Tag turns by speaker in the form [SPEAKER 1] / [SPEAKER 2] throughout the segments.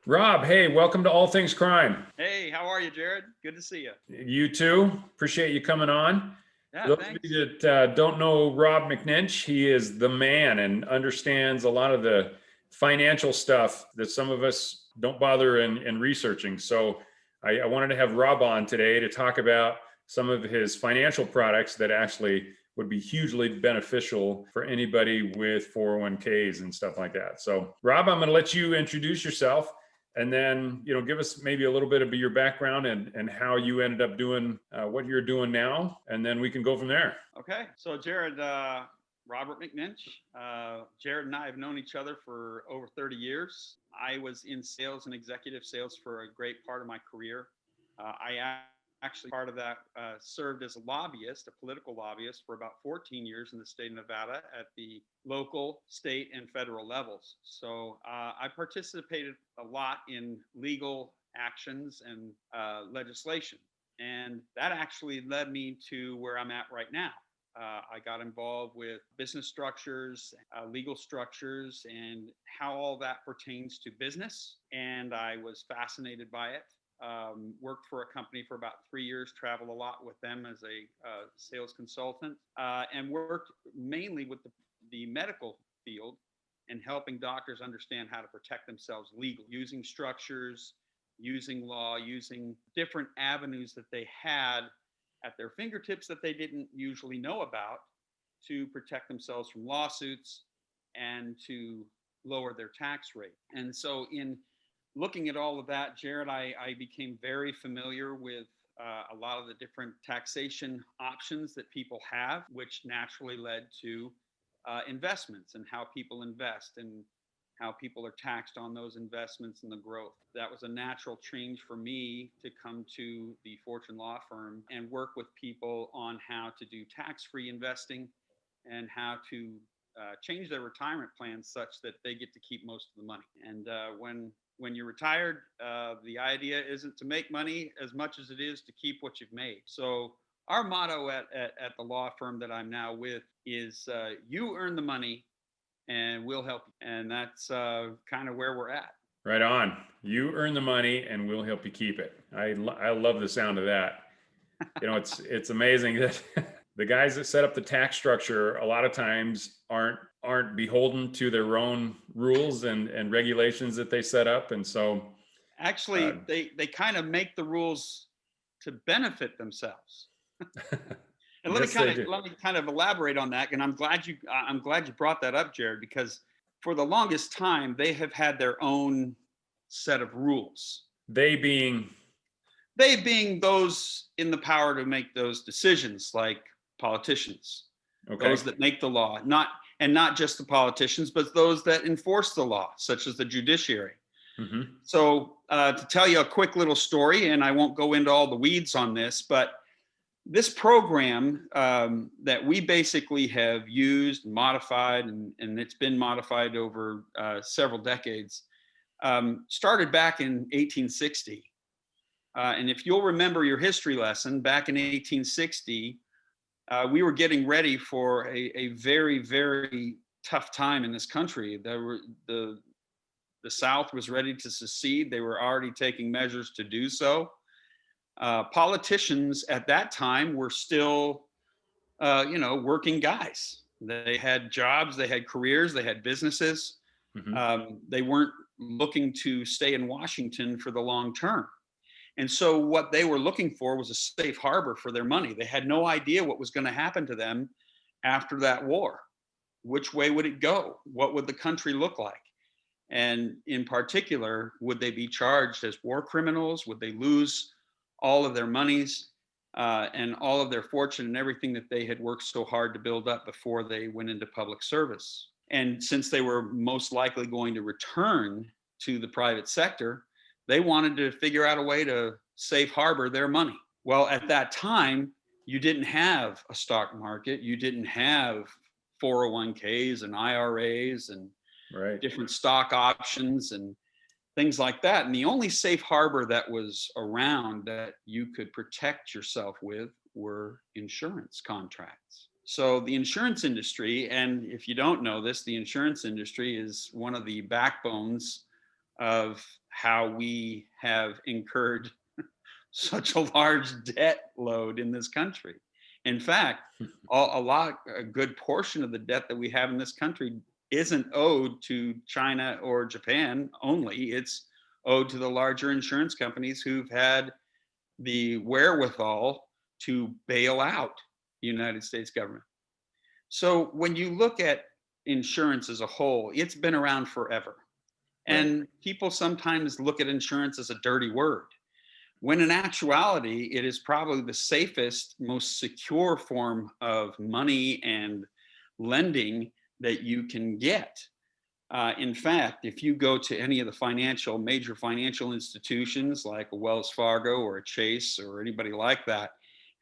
[SPEAKER 1] Rob, hey, welcome to All Things Crime.
[SPEAKER 2] Hey, how are you, Jared? Good to see you.
[SPEAKER 1] You too. Appreciate you coming on. For
[SPEAKER 2] Yeah,
[SPEAKER 1] those of
[SPEAKER 2] thanks.
[SPEAKER 1] you that don't know Rob McNinch, he is the man and understands a lot of the financial stuff that some of us don't bother in researching. So I wanted to have Rob on today to talk about some of his financial products that actually would be hugely beneficial for anybody with 401ks and stuff like that. So Rob, I'm going to let you introduce yourself. And then, give us maybe a little bit of your background and how you ended up doing what you're doing now. And then we can go from there.
[SPEAKER 2] Okay. So, Jared, Robert McNinch. Jared and I have known each other for over 30 years. I was in sales and executive sales for a great part of my career. Actually, part of that served as a lobbyist, a political lobbyist, for about 14 years in the state of Nevada at the local, state, and federal levels. So I participated a lot in legal actions and legislation. And that actually led me to where I'm at right now. I got involved with business structures, legal structures, and how all that pertains to business. And I was fascinated by it. Worked for a company for about 3 years, traveled a lot with them as a sales consultant, and worked mainly with the medical field and helping doctors understand how to protect themselves legally, using structures, using law, using different avenues that they had at their fingertips that they didn't usually know about to protect themselves from lawsuits and to lower their tax rate. And so in looking at all of that, Jared, I became very familiar with a lot of the different taxation options that people have, which naturally led to investments and how people invest and how people are taxed on those investments and the growth. That was a natural change for me to come to the Fortune law firm and work with people on how to do tax-free investing and how to change their retirement plans such that they get to keep most of the money. And when you're retired, the idea isn't to make money as much as it is to keep what you've made. So our motto at the law firm that I'm now with is you earn the money and we'll help you. And that's kind of where we're at.
[SPEAKER 1] Right on. You earn the money and we'll help you keep it. I love the sound of that. It's amazing that the guys that set up the tax structure a lot of times aren't beholden to their own rules and regulations that they set up. And so
[SPEAKER 2] actually they kind of make the rules to benefit themselves. And let me kind of elaborate on that. And I'm glad you brought that up, Jared, because for the longest time they have had their own set of rules.
[SPEAKER 1] They being
[SPEAKER 2] those in the power to make those decisions, like politicians, those that make the law, not just the politicians, but those that enforce the law, such as the judiciary.
[SPEAKER 1] Mm-hmm.
[SPEAKER 2] So to tell you a quick little story, and I won't go into all the weeds on this, but this program that we basically have used, modified, and it's been modified over several decades, started back in 1860. And if you'll remember your history lesson, back in 1860, we were getting ready for a very, very tough time in this country. The South was ready to secede. They were already taking measures to do so. Politicians at that time were still, working guys. They had jobs, they had careers, they had businesses. Mm-hmm. They weren't looking to stay in Washington for the long term. And so what they were looking for was a safe harbor for their money. They had no idea what was going to happen to them after that war. Which way would it go? What would the country look like? And in particular, would they be charged as war criminals? Would they lose all of their monies and all of their fortune and everything that they had worked so hard to build up before they went into public service? And since they were most likely going to return to the private sector, they wanted to figure out a way to safe harbor their money. Well, at that time, you didn't have a stock market. You didn't have 401ks and IRAs and different stock options and things like that. And the only safe harbor that was around that you could protect yourself with were insurance contracts. So the insurance industry, and if you don't know this, the insurance industry is one of the backbones of how we have incurred such a large debt load in this country. In fact, a good portion of the debt that we have in this country isn't owed to China or Japan only. It's owed to the larger insurance companies who've had the wherewithal to bail out the United States government. So when you look at insurance as a whole, it's been around forever.
[SPEAKER 1] Right.
[SPEAKER 2] And people sometimes look at insurance as a dirty word, when in actuality, it is probably the safest, most secure form of money and lending that you can get. In fact, if you go to any of the major financial institutions like a Wells Fargo or a Chase or anybody like that,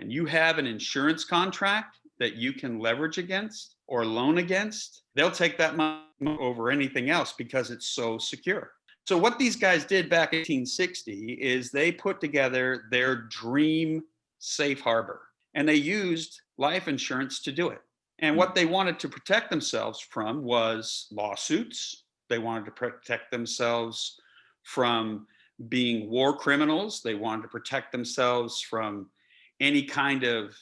[SPEAKER 2] and you have an insurance contract that you can leverage against or loan against, they'll take that money over anything else because it's so secure. So what these guys did back in 1860 is they put together their dream safe harbor, and they used life insurance to do it. And what they wanted to protect themselves from was lawsuits. They wanted to protect themselves from being war criminals. They wanted to protect themselves from any kind of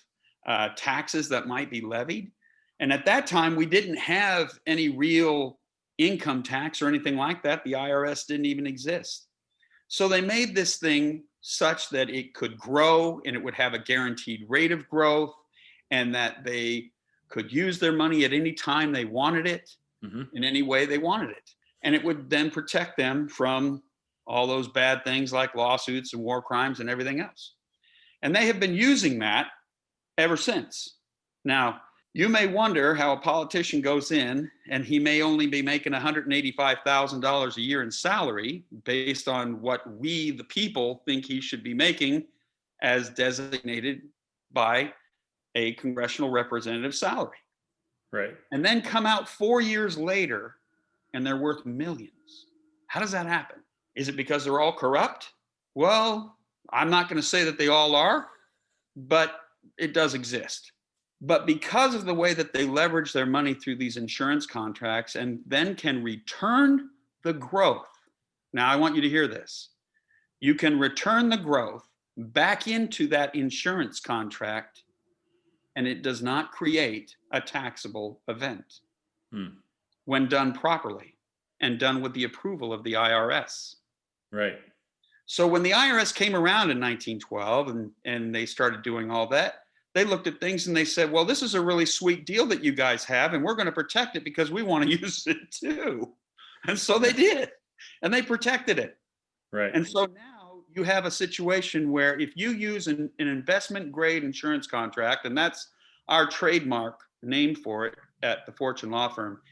[SPEAKER 2] taxes that might be levied. And at that time, we didn't have any real income tax or anything like that. The IRS didn't even exist. So they made this thing such that it could grow and it would have a guaranteed rate of growth, and that they could use their money at any time they wanted it, in any way they wanted it. And it would then protect them from all those bad things like lawsuits and war crimes and everything else. And they have been using that ever since. Now, you may wonder how a politician goes in and he may only be making $185,000 a year in salary based on what we, the people, think he should be making as designated by a congressional representative salary.
[SPEAKER 1] Right.
[SPEAKER 2] And then come out 4 years later and they're worth millions. How does that happen? Is it because they're all corrupt? Well, I'm not going to say that they all are, but it does exist. But because of the way that they leverage their money through these insurance contracts and then can return the growth. Now, I want you to hear this. You can return the growth back into that insurance contract, and it does not create a taxable event when done properly and done with the approval of the IRS.
[SPEAKER 1] Right.
[SPEAKER 2] So when the IRS came around in 1912 and they started doing all that, they looked at things and they said, well, this is a really sweet deal that you guys have, and we're going to protect it because we want to use it too. And so they did, and they protected it.
[SPEAKER 1] Right.
[SPEAKER 2] And so now you have a situation where if you use an investment grade insurance contract, and that's our trademark name for it at the Fortune Law Firm,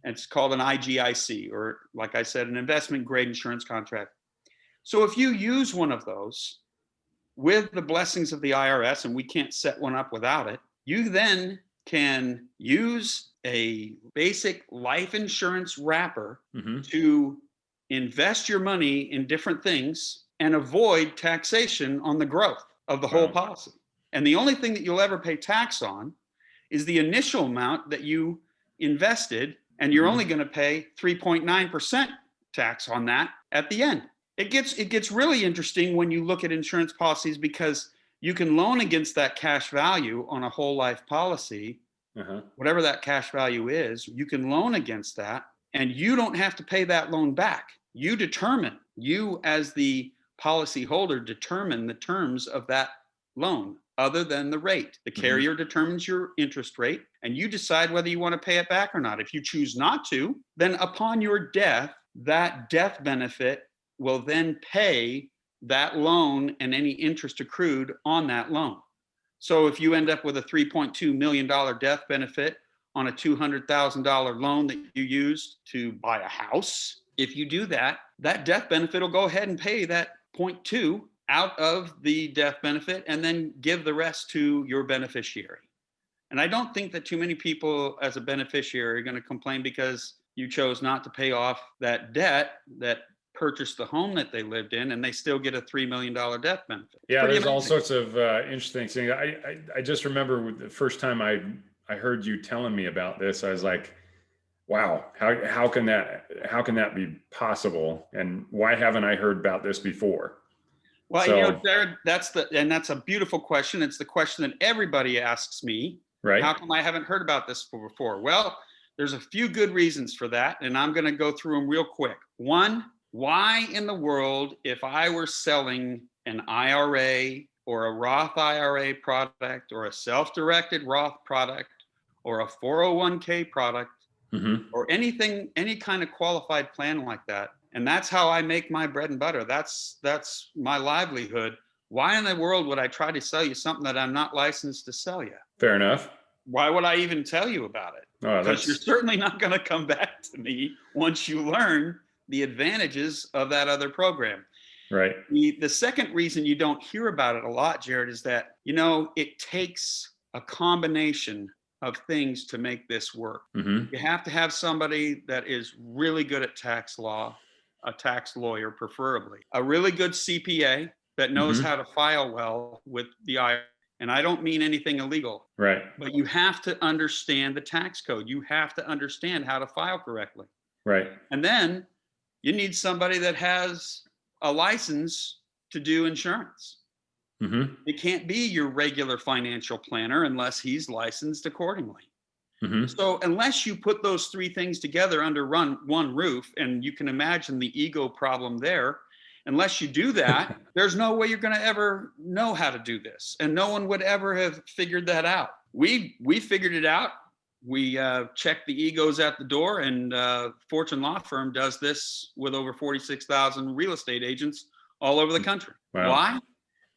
[SPEAKER 2] and it's called an IGIC, or like I said, an investment grade insurance contract. So if you use one of those with the blessings of the IRS, and we can't set one up without it, you then can use a basic life insurance wrapper to invest your money in different things and avoid taxation on the growth of the whole policy. And the only thing that you'll ever pay tax on is the initial amount that you invested, and you're only going to pay 3.9% tax on that at the end. It gets really interesting when you look at insurance policies, because you can loan against that cash value on a whole life policy, whatever that cash value is. You can loan against that, and you don't have to pay that loan back. You as the policy holder determine the terms of that loan other than the rate. The carrier determines your interest rate, and you decide whether you want to pay it back or not. If you choose not to, then upon your death, that death benefit will then pay that loan and any interest accrued on that loan. So if you end up with a $3.2 million death benefit on a $200,000 loan that you used to buy a house, if you do that, that death benefit will go ahead and pay that 0.2 out of the death benefit and then give the rest to your beneficiary. And I don't think that too many people as a beneficiary are going to complain because you chose not to pay off that debt that purchased the home that they lived in, and they still get a $3 million death benefit.
[SPEAKER 1] Yeah, there's all sorts of interesting things. I just remember the first time I heard you telling me about this, I was like, Wow. How can that be possible? And why haven't I heard about this before?
[SPEAKER 2] Well,
[SPEAKER 1] So,
[SPEAKER 2] Jared, that's a beautiful question. It's the question that everybody asks me.
[SPEAKER 1] right.
[SPEAKER 2] How come I haven't heard about this before? Well, there's a few good reasons for that, and I'm going to go through them real quick. One, why in the world, if I were selling an IRA or a Roth IRA product or a self-directed Roth product or a 401k product
[SPEAKER 1] Mm-hmm.
[SPEAKER 2] or anything, any kind of qualified plan like that, and that's how I make my bread and butter. That's my livelihood. Why in the world would I try to sell you something that I'm not licensed to sell you?
[SPEAKER 1] Fair enough.
[SPEAKER 2] Why would I even tell you about it?
[SPEAKER 1] Oh,
[SPEAKER 2] Because you're
[SPEAKER 1] that's
[SPEAKER 2] certainly not going to come back to me once you learn the advantages of that other program.
[SPEAKER 1] right.
[SPEAKER 2] The second reason you don't hear about it a lot, Jared, is that, it takes a combination of things to make this work.
[SPEAKER 1] Mm-hmm.
[SPEAKER 2] You have to have somebody that is really good at tax law, a tax lawyer preferably, a really good CPA that knows
[SPEAKER 1] Mm-hmm.
[SPEAKER 2] how to file well with the IRS. And I don't mean anything illegal,
[SPEAKER 1] Right.
[SPEAKER 2] but you have to understand the tax code. You have to understand how to file correctly.
[SPEAKER 1] Right.
[SPEAKER 2] And then you need somebody that has a license to do insurance.
[SPEAKER 1] Mm-hmm.
[SPEAKER 2] It can't be your regular financial planner unless he's licensed accordingly.
[SPEAKER 1] Mm-hmm.
[SPEAKER 2] So unless you put those three things together under one roof, and you can imagine the ego problem there, unless you do that, there's no way you're going to ever know how to do this. And no one would ever have figured that out. We figured it out. We checked the egos at the door, and Fortune Law Firm does this with over 46,000 real estate agents all over the country.
[SPEAKER 1] Wow.
[SPEAKER 2] Why?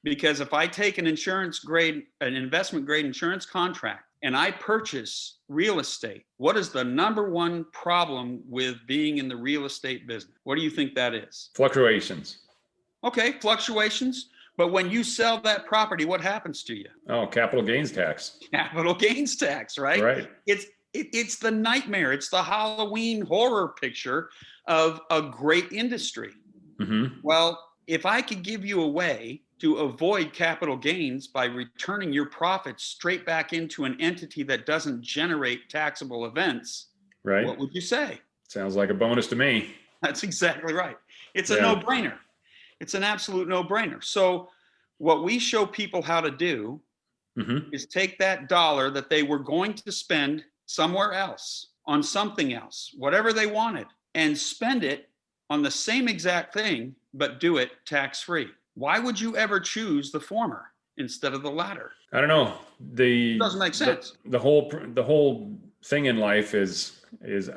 [SPEAKER 2] Because if I take an investment grade insurance contract, and I purchase real estate, what is the number one problem with being in the real estate business? What do you think that is?
[SPEAKER 1] Fluctuations.
[SPEAKER 2] Okay, fluctuations. But when you sell that property, what happens to you?
[SPEAKER 1] Oh, capital gains tax.
[SPEAKER 2] Capital gains tax, right?
[SPEAKER 1] Right.
[SPEAKER 2] It's the nightmare. It's the Halloween horror picture of a great industry.
[SPEAKER 1] Mm-hmm.
[SPEAKER 2] Well, if I could give you a way to avoid capital gains by returning your profits straight back into an entity that doesn't generate taxable events,
[SPEAKER 1] Right.
[SPEAKER 2] what would you say?
[SPEAKER 1] Sounds like a bonus to me.
[SPEAKER 2] That's exactly right. It's a
[SPEAKER 1] Yeah.
[SPEAKER 2] no-brainer. It's an absolute no-brainer. So what we show people how to do
[SPEAKER 1] Mm-hmm.
[SPEAKER 2] is take that dollar that they were going to spend somewhere else on something else, whatever they wanted, and spend it on the same exact thing, but do it tax-free. Why would you ever choose the former instead of the latter?
[SPEAKER 1] I don't know.
[SPEAKER 2] It doesn't make sense.
[SPEAKER 1] The whole thing in life is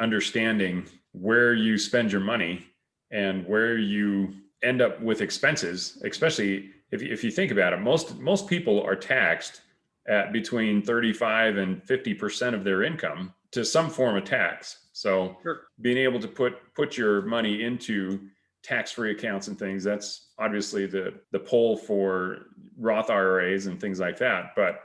[SPEAKER 1] understanding where you spend your money and where you end up with expenses, especially if you think about it. Most people are taxed at between 35 and 50% of their income to some form of tax. So
[SPEAKER 2] Sure.
[SPEAKER 1] being able to put your money into tax-free accounts and things, that's obviously the pull for Roth IRAs and things like that. But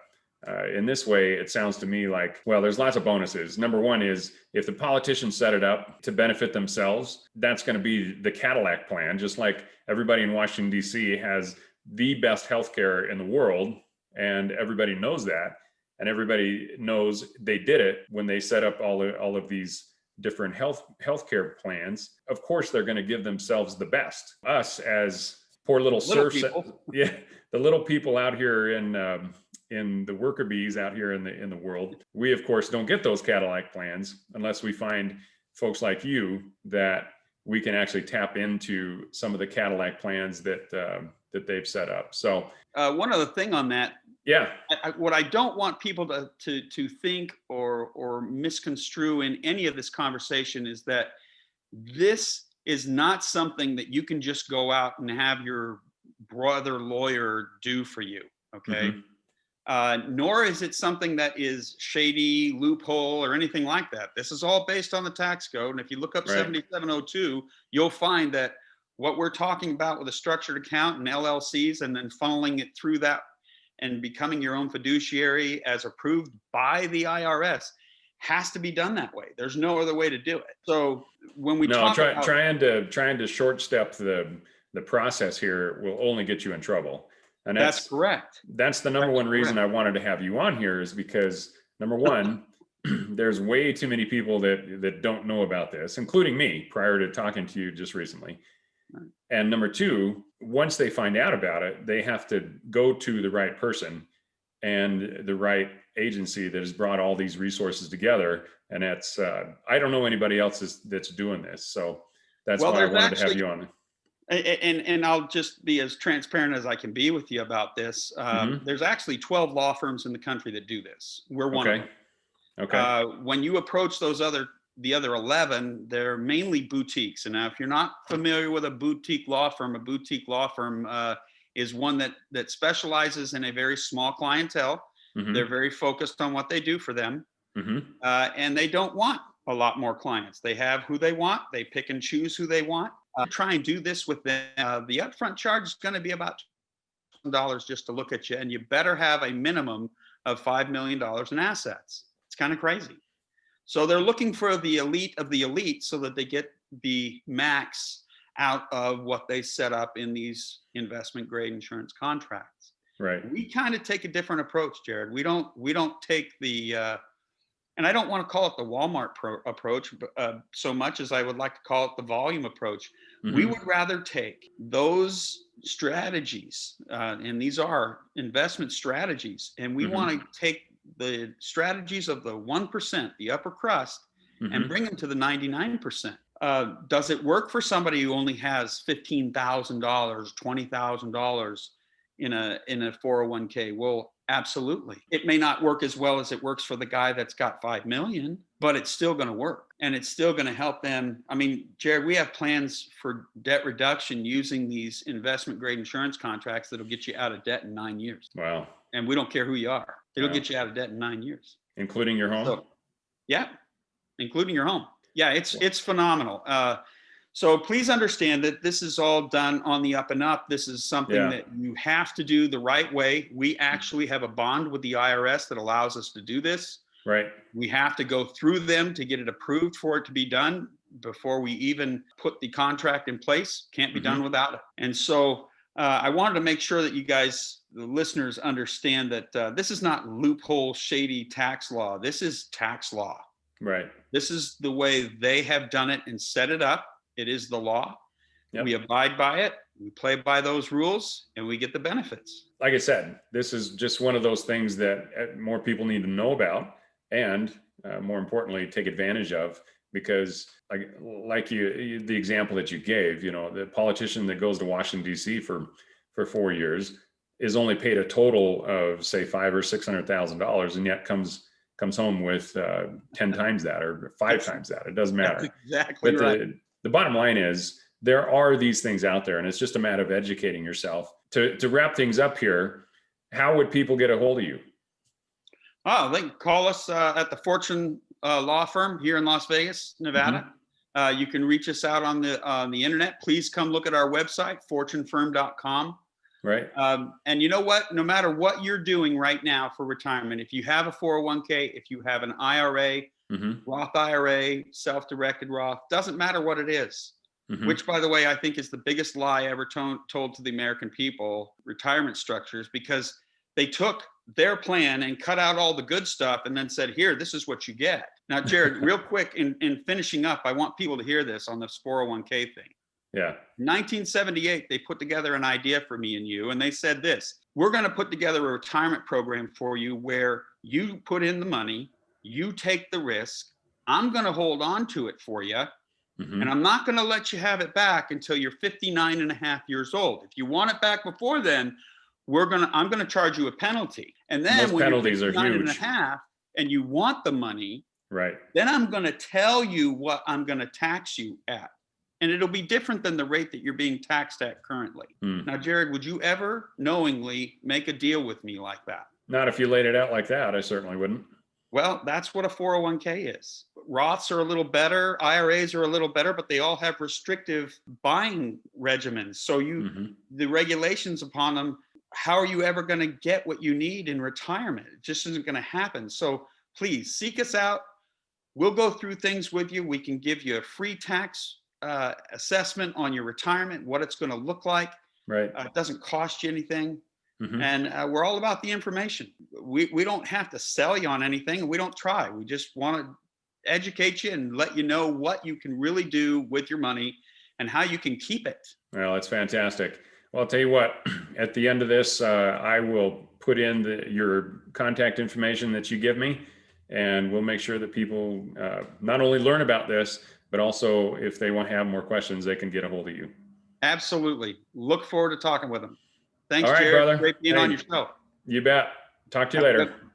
[SPEAKER 1] in this way, it sounds to me like, well, there's lots of bonuses. Number one is if the politicians set it up to benefit themselves, that's going to be the Cadillac plan, just like everybody in Washington, D.C. has the best healthcare in the world. And everybody knows that. And everybody knows they did it when they set up all of these different healthcare plans. Of course, they're going to give themselves the best. Us as poor little serfs, yeah, the little people out here in the worker bees out here in the world, we of course don't get those Cadillac plans unless we find folks like you that we can actually tap into some of the Cadillac plans that they've set up. So
[SPEAKER 2] one other thing on that.
[SPEAKER 1] Yeah.
[SPEAKER 2] What I don't want people to think or misconstrue in any of this conversation is that this is not something that you can just go out and have your brother lawyer do for you. Okay. Mm-hmm. Nor is it something that is shady, loophole, or anything like that. This is all based on the tax code. And if you look up 7702, you'll find that what we're talking about with a structured account and LLCs and then funneling it through that and becoming your own fiduciary as approved by the IRS has to be done that way. There's no other way to do it. So when we trying
[SPEAKER 1] to short step the process here will only get you in trouble. And
[SPEAKER 2] that's correct.
[SPEAKER 1] That's the number one reason I wanted to have you on here, is because number one, there's way too many people that don't know about this, including me prior to talking to you just recently.
[SPEAKER 2] Right.
[SPEAKER 1] And number two, once they find out about it, they have to go to the right person and the right agency that has brought all these resources together. And that's, I don't know anybody else that's doing this. So that's
[SPEAKER 2] Well,
[SPEAKER 1] why I
[SPEAKER 2] there's
[SPEAKER 1] wanted to have
[SPEAKER 2] actually,
[SPEAKER 1] you on.
[SPEAKER 2] and I'll just be as transparent as I can be with you about this.
[SPEAKER 1] Mm-hmm.
[SPEAKER 2] There's actually 12 law firms in the country that do this. We're one of
[SPEAKER 1] Okay.
[SPEAKER 2] them.
[SPEAKER 1] Okay.
[SPEAKER 2] When you approach the other 11, they're mainly boutiques. And now, if you're not familiar with a boutique law firm is one that specializes in a very small clientele.
[SPEAKER 1] Mm-hmm.
[SPEAKER 2] They're very focused on what they do for them,
[SPEAKER 1] Mm-hmm.
[SPEAKER 2] and they don't want a lot more clients. They have who they want. They pick and choose who they want. Try and do this with them. The upfront charge is going to be about $2,000 just to look at you, and you better have a minimum of $5 million in assets. It's kind of crazy. So they're looking for the elite of the elite so that they get the max out of what they set up in these investment grade insurance contracts.
[SPEAKER 1] Right.
[SPEAKER 2] We kind of take a different approach, Jared. We don't take the and I don't want to call it the Walmart approach so much as I would like to call it the volume approach.
[SPEAKER 1] Mm-hmm.
[SPEAKER 2] We would rather take those strategies, and these are investment strategies, and we
[SPEAKER 1] Mm-hmm.
[SPEAKER 2] want to take the strategies of the 1%, the upper crust,
[SPEAKER 1] Mm-hmm.
[SPEAKER 2] and bring them to the 99%. Does it work for somebody who only has $15,000, $20,000 in a 401k? Well, absolutely. It may not work as well as it works for the guy that's got 5 million, but it's still going to work, and it's still going to help them. I mean, Jared, we have plans for debt reduction using these investment grade insurance contracts that'll get you out of debt in 9 years.
[SPEAKER 1] Wow.
[SPEAKER 2] And we don't care who you are. It'll
[SPEAKER 1] Wow.
[SPEAKER 2] get you out of debt in 9 years.
[SPEAKER 1] Including your home?
[SPEAKER 2] So, yeah, including your home. Yeah, it's phenomenal. So please understand that this is all done on the up and up. This is something that you have to do the right way. We actually have a bond with the IRS that allows us to do this.
[SPEAKER 1] Right.
[SPEAKER 2] We have to go through them to get it approved for it to be done before we even put the contract in place. Can't be done without it. And so I wanted to make sure that you guys, the listeners, understand that this is not loophole, shady tax law. This is tax law.
[SPEAKER 1] Right.
[SPEAKER 2] This is the way they have done it and set it up. It is the law. Yep. We abide by it. We play by those rules, and we get the benefits.
[SPEAKER 1] Like I said, this is just one of those things that more people need to know about, and more importantly, take advantage of. Because, like you, the example that you gave, the politician that goes to Washington D.C. for 4 years is only paid a total of, say, $500,000 or $600,000, and yet comes home with 10 times that or 5 times that. It doesn't matter.
[SPEAKER 2] That's exactly
[SPEAKER 1] but
[SPEAKER 2] right.
[SPEAKER 1] The bottom line is there are these things out there, and it's just a matter of educating yourself. To wrap things up here, how would people get a hold of you?
[SPEAKER 2] Oh, they can call us at the Fortune law firm here in Las Vegas, Nevada. You can reach us out on the internet. Please come look at our website, fortunefirm.com.
[SPEAKER 1] Right.
[SPEAKER 2] And you know what? No matter what you're doing right now for retirement, if you have a 401k, if you have an IRA, Roth IRA, self-directed Roth, doesn't matter what it is, which, by the way, I think is the biggest lie ever told to the American people, retirement structures, because they took their plan and cut out all the good stuff and then said, here, this is what you get. Now, Jared, real quick, in finishing up, I want people to hear this on this 401k thing.
[SPEAKER 1] Yeah.
[SPEAKER 2] In 1978, they put together an idea for me and you, and they said this: we're going to put together a retirement program for you where you put in the money, you take the risk, I'm going to hold on to it for you, and I'm not going to let you have it back until you're 59 and a half years old. If you want it back before then, I'm going to charge you a penalty. And then
[SPEAKER 1] those penalties are huge.
[SPEAKER 2] And a half, and you want the money,
[SPEAKER 1] right?
[SPEAKER 2] Then I'm going to tell you what I'm going to tax you at. And it'll be different than the rate that you're being taxed at currently. Now, Jared, would you ever knowingly make a deal with me like that?
[SPEAKER 1] Not if you laid it out like that. I certainly wouldn't.
[SPEAKER 2] Well, that's what a 401k is. Roths are a little better. IRAs are a little better, but they all have restrictive buying regimens. So the regulations upon them, how are you ever going to get what you need in retirement? It just isn't going to happen. So please seek us out. We'll go through things with you. We can give you a free tax assessment on your retirement, what it's going to look like.
[SPEAKER 1] Right.
[SPEAKER 2] It doesn't cost you anything.
[SPEAKER 1] Mhm.
[SPEAKER 2] And we're all about the information. We don't have to sell you on anything, and we don't try. We just want to educate you and let you know what you can really do with your money and how you can keep it.
[SPEAKER 1] Well, that's fantastic. Well, I'll tell you what, at the end of this, I will put in your contact information that you give me, and we'll make sure that people not only learn about this, but also if they want to have more questions, they can get a hold of you.
[SPEAKER 2] Absolutely. Look forward to talking with them. Thanks,
[SPEAKER 1] All right,
[SPEAKER 2] Jared.
[SPEAKER 1] brother.
[SPEAKER 2] Great being on
[SPEAKER 1] Hey,
[SPEAKER 2] your show.
[SPEAKER 1] you bet. Talk to you
[SPEAKER 2] Have a
[SPEAKER 1] later.
[SPEAKER 2] good